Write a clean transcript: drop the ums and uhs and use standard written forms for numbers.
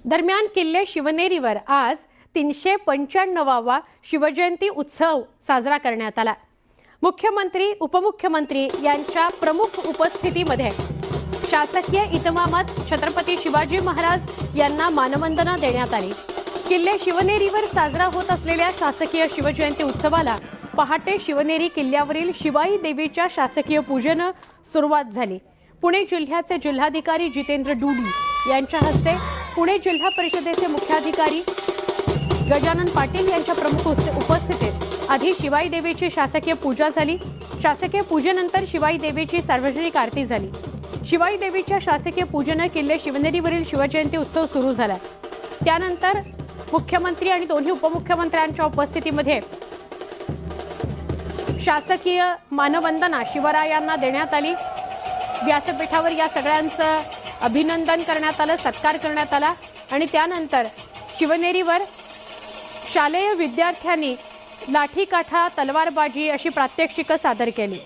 दरम्यान किल्ले शिवनेरीवर आज 395वा शिवजयंती उत्सव साजरा करण्यात आला। मुख्यमंत्री उपमुख्यमंत्री यांच्या प्रमुख उपस्थितीमध्ये शासकीय इतमामात छत्रपती शिवाजी महाराज यांना मानवंदना देण्यात आली। किल्ले शिवनेरीवर साजरा होत असलेल्या शासकीय शिवजयंती उत्सवाला पहाटे शिवनेरी किल्ल्यावरील शिवाई देवीच्या शासकीय पूजेने सुरुवात झाली। पुणे जिल्ह्याचे जिल्हाधिकारी जितेंद्र डुडी यांच्या हस्ते पुणे जिल्हा परिषदेचे मुख्याधिकारी गजानन पाटील यांच्या प्रमुख उपस्थितीत आधी शिवाई देवीची शासकीय पूजा झाली। शासकीय पूजेनंतर शिवाई देवीची सार्वजनिक आरती झाली। शिवाई देवीच्या शासकीय पूजेने किल्ले शिवनेरीवरील शिवजयंती उत्सव सुरू झाला। त्यानंतर मुख्यमंत्री आणि दोन्ही उपमुख्यमंत्र्यांच्या उपस्थितीमध्ये शासकीय मानवंदना शिवरायांना देण्यात आली। व्यासपीठावर या सगळ्यांचं अभिनंदन करण्यात आलं, सत्कार करण्यात आला आणि त्यानंतर शिवनेरीवर शालेय विद्यार्थ्यांनी लाठीकाठा तलवारबाजी अशी प्रात्यक्षिकं सादर केली।